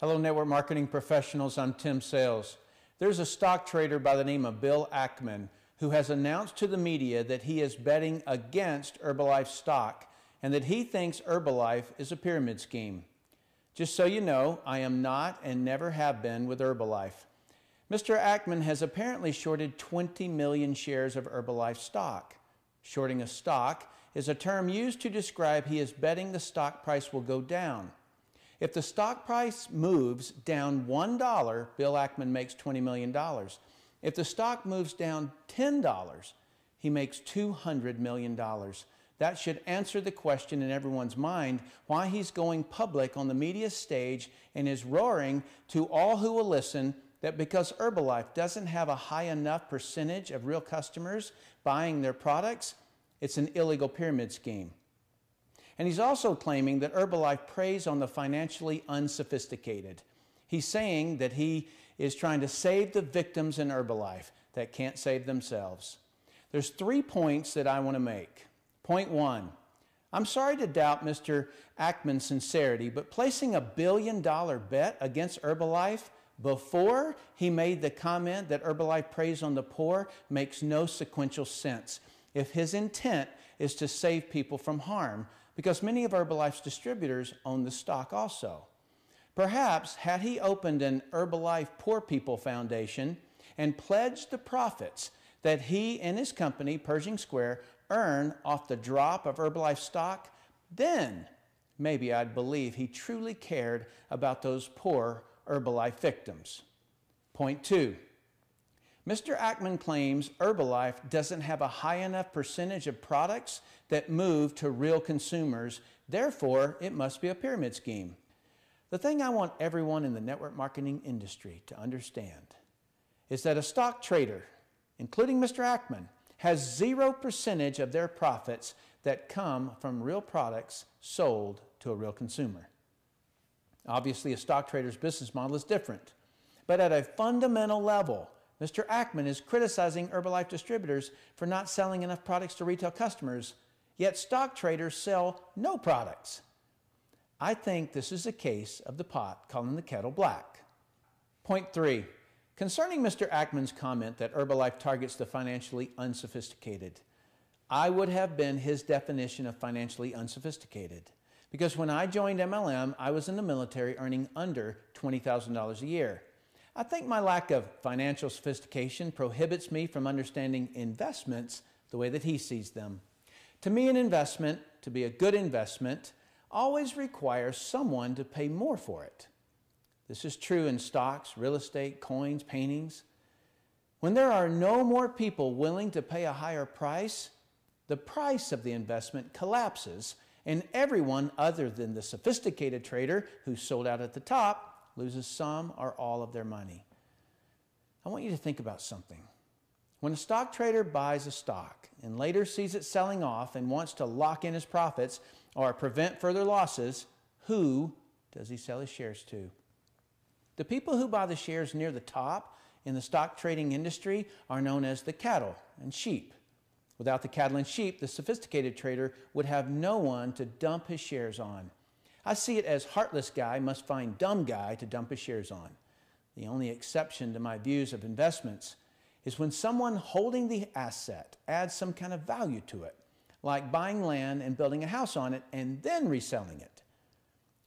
Hello, network marketing professionals. I'm Tim Sales. There's a stock trader by the name of Bill Ackman who has announced to the media that he is betting against Herbalife stock and that he thinks Herbalife is a pyramid scheme. Just so you know, I am not and never have been with Herbalife. Mr. Ackman has apparently shorted 20 million shares of Herbalife stock. Shorting a stock is a term used to describe he is betting the stock price will go down. If the stock price moves down $1, Bill Ackman makes $20 million. If the stock moves down $10, he makes $200 million. That should answer the question in everyone's mind why he's going public on the media stage and is roaring to all who will listen that because Herbalife doesn't have a high enough percentage of real customers buying their products, it's an illegal pyramid scheme. And he's also claiming that Herbalife preys on the financially unsophisticated. He's saying that he is trying to save the victims in Herbalife that can't save themselves. There's 3 points that I want to make. Point 1, I'm sorry to doubt Mr. Ackman's sincerity, but placing a $1 billion bet against Herbalife before he made the comment that Herbalife preys on the poor makes no sequential sense if his intent is to save people from harm, because many of Herbalife's distributors own the stock also. Perhaps had he opened an Herbalife Poor People Foundation and pledged the profits that he and his company, Pershing Square, earn off the drop of Herbalife stock, then maybe I'd believe he truly cared about those poor Herbalife victims. Point 2. Mr. Ackman claims Herbalife doesn't have a high enough percentage of products that move to real consumers, therefore it must be a pyramid scheme. The thing I want everyone in the network marketing industry to understand is that a stock trader, including Mr. Ackman, has 0% of their profits that come from real products sold to a real consumer. Obviously, a stock trader's business model is different, but at a fundamental level, Mr. Ackman is criticizing Herbalife distributors for not selling enough products to retail customers, yet stock traders sell no products. I think this is a case of the pot calling the kettle black. Point 3. Concerning Mr. Ackman's comment that Herbalife targets the financially unsophisticated, I would have been his definition of financially unsophisticated. Because when I joined MLM, I was in the military earning under $20,000 a year. I think my lack of financial sophistication prohibits me from understanding investments the way that he sees them. To me, an investment, to be a good investment, always requires someone to pay more for it. This is true in stocks, real estate, coins, paintings. When there are no more people willing to pay a higher price, the price of the investment collapses, and everyone other than the sophisticated trader who sold out at the top loses some or all of their money. I want you to think about something. When a stock trader buys a stock and later sees it selling off and wants to lock in his profits or prevent further losses, who does he sell his shares to? The people who buy the shares near the top in the stock trading industry are known as the cattle and sheep. Without the cattle and sheep, the sophisticated trader would have no one to dump his shares on. I see it as heartless guy must find dumb guy to dump his shares on. The only exception to my views of investments is when someone holding the asset adds some kind of value to it, like buying land and building a house on it and then reselling it.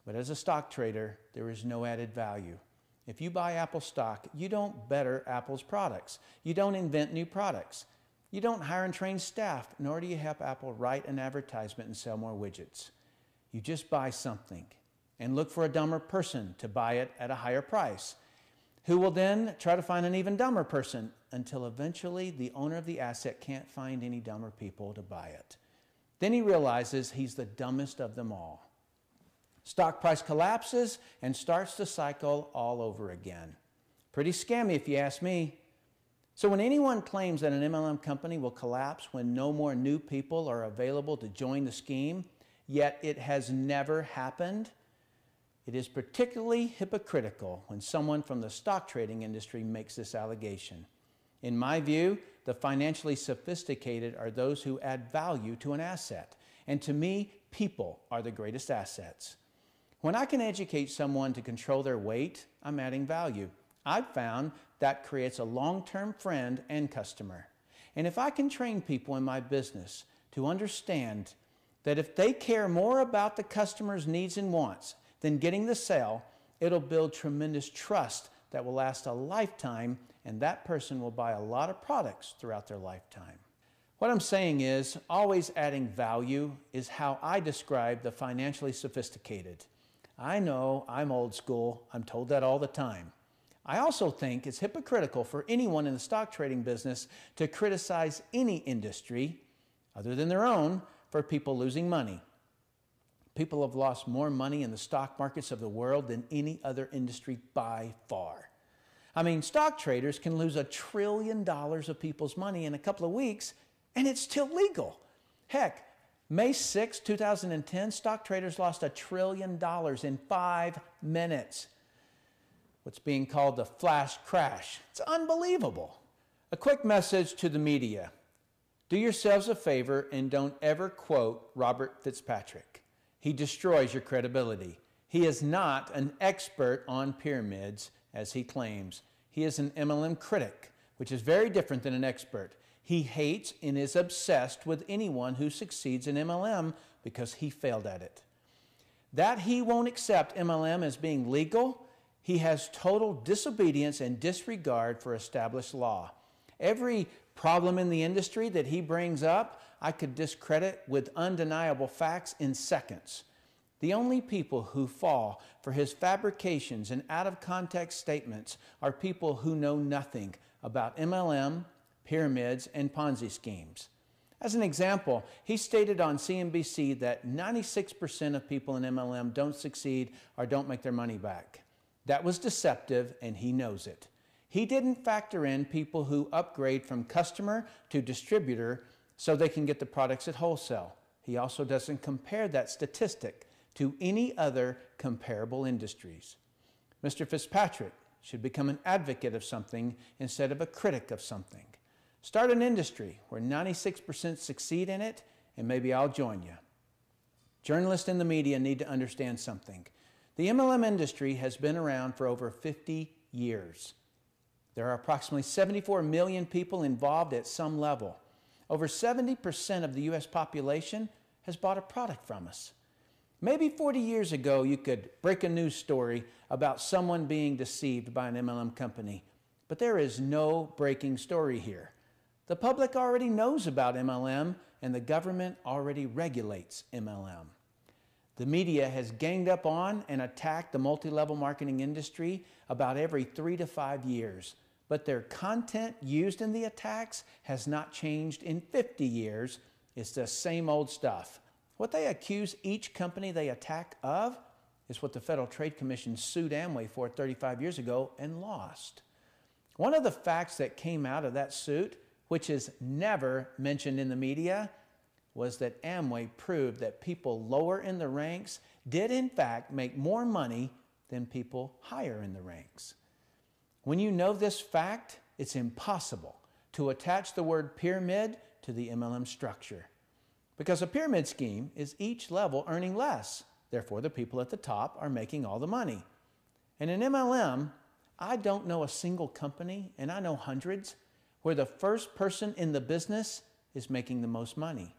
But as a stock trader, there is no added value. If you buy Apple stock, you don't better Apple's products. You don't invent new products. You don't hire and train staff, nor do you help Apple write an advertisement and sell more widgets. You just buy something and look for a dumber person to buy it at a higher price, who will then try to find an even dumber person until eventually the owner of the asset can't find any dumber people to buy it. Then he realizes he's the dumbest of them all. Stock price collapses and starts the cycle all over again. Pretty scammy if you ask me. So when anyone claims that an MLM company will collapse when no more new people are available to join the scheme, yet it has never happened, it is particularly hypocritical when someone from the stock trading industry makes this allegation. In my view, the financially sophisticated are those who add value to an asset. And to me, people are the greatest assets. When I can educate someone to control their weight, I'm adding value. I've found that creates a long-term friend and customer. And if I can train people in my business to understand that if they care more about the customer's needs and wants than getting the sale, it'll build tremendous trust that will last a lifetime, and that person will buy a lot of products throughout their lifetime. What I'm saying is, always adding value is how I describe the financially sophisticated. I know I'm old school. I'm told that all the time. I also think it's hypocritical for anyone in the stock trading business to criticize any industry other than their own for people losing money. People have lost more money in the stock markets of the world than any other industry by far. I mean, stock traders can lose $1 trillion of people's money in a couple of weeks, and it's still legal. Heck, May 6, 2010, stock traders lost $1 trillion in 5 minutes. What's being called the flash crash. It's unbelievable. A quick message to the media. Do yourselves a favor and don't ever quote Robert Fitzpatrick. He destroys your credibility. He is not an expert on pyramids, as he claims. He is an MLM critic, which is very different than an expert. He hates and is obsessed with anyone who succeeds in MLM because he failed at it. That he won't accept MLM as being legal, he has total disobedience and disregard for established law. Every problem in the industry that he brings up, I could discredit with undeniable facts in seconds. The only people who fall for his fabrications and out-of-context statements are people who know nothing about MLM, pyramids, and Ponzi schemes. As an example, he stated on CNBC that 96% of people in MLM don't succeed or don't make their money back. That was deceptive, and he knows it. He didn't factor in people who upgrade from customer to distributor so they can get the products at wholesale. He also doesn't compare that statistic to any other comparable industries. Mr. Fitzpatrick should become an advocate of something instead of a critic of something. Start an industry where 96% succeed in it, and maybe I'll join you. Journalists in the media need to understand something. The MLM industry has been around for over 50 years. There are approximately 74 million people involved at some level. Over 70% of the U.S. population has bought a product from us. Maybe 40 years ago, you could break a news story about someone being deceived by an MLM company, but there is no breaking story here. The public already knows about MLM, and the government already regulates MLM. The media has ganged up on and attacked the multi-level marketing industry about every 3 to 5 years, but their content used in the attacks has not changed in 50 years. It's the same old stuff. What they accuse each company they attack of is what the Federal Trade Commission sued Amway for 35 years ago and lost. One of the facts that came out of that suit, which is never mentioned in the media, was that Amway proved that people lower in the ranks did in fact make more money than people higher in the ranks. When you know this fact, it's impossible to attach the word pyramid to the MLM structure. Because a pyramid scheme is each level earning less. Therefore, the people at the top are making all the money. And in MLM, I don't know a single company, and I know hundreds, where the first person in the business is making the most money.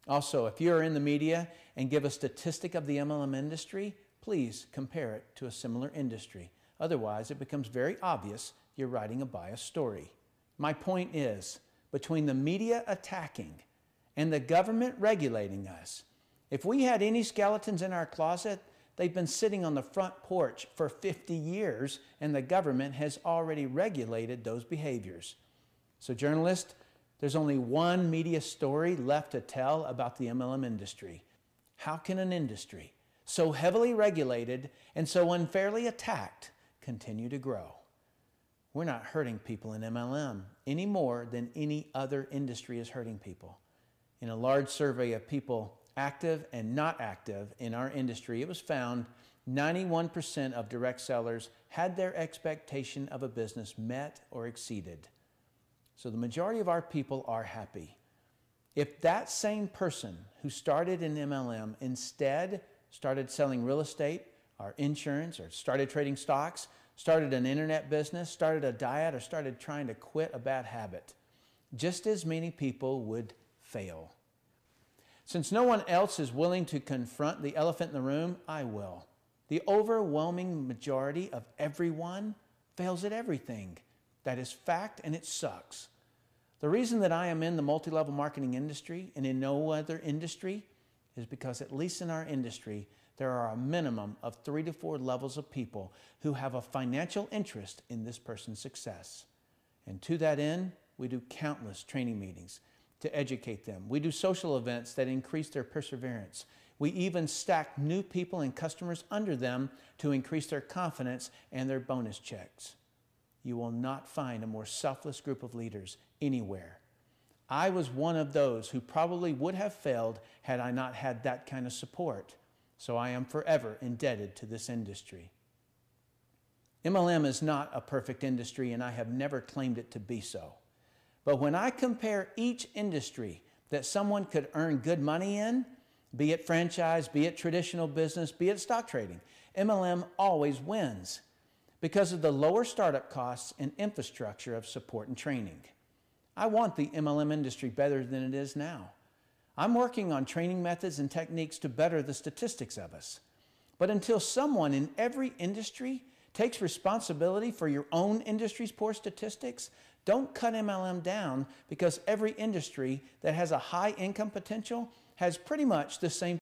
Also, if you're in the media and give a statistic of the MLM industry, please compare it to a similar industry. Otherwise, it becomes very obvious you're writing a biased story. My point is, between the media attacking and the government regulating us, if we had any skeletons in our closet, they've been sitting on the front porch for 50 years, and the government has already regulated those behaviors. So journalists, there's only one media story left to tell about the MLM industry. How can an industry so heavily regulated and so unfairly attacked continue to grow? We're not hurting people in MLM any more than any other industry is hurting people. In a large survey of people active and not active in our industry, it was found 91% of direct sellers had their expectation of a business met or exceeded. So the majority of our people are happy. If that same person who started in MLM instead started selling real estate or insurance, or started trading stocks, started an internet business, started a diet, or started trying to quit a bad habit. Just as many people would fail. Since no one else is willing to confront the elephant in the room, I will. The overwhelming majority of everyone fails at everything. That is fact, and it sucks. The reason that I am in the multi-level marketing industry and in no other industry is because, at least in our industry, there are a minimum of 3 to 4 levels of people who have a financial interest in this person's success. And to that end, we do countless training meetings to educate them. We do social events that increase their perseverance. We even stack new people and customers under them to increase their confidence and their bonus checks. You will not find a more selfless group of leaders anywhere. I was one of those who probably would have failed had I not had that kind of support. So I am forever indebted to this industry. MLM is not a perfect industry, and I have never claimed it to be so. But when I compare each industry that someone could earn good money in, be it franchise, be it traditional business, be it stock trading, MLM always wins because of the lower startup costs and infrastructure of support and training. I want the MLM industry better than it is now. I'm working on training methods and techniques to better the statistics of us. But until someone in every industry takes responsibility for your own industry's poor statistics, don't cut MLM down, because every industry that has a high income potential has pretty much the same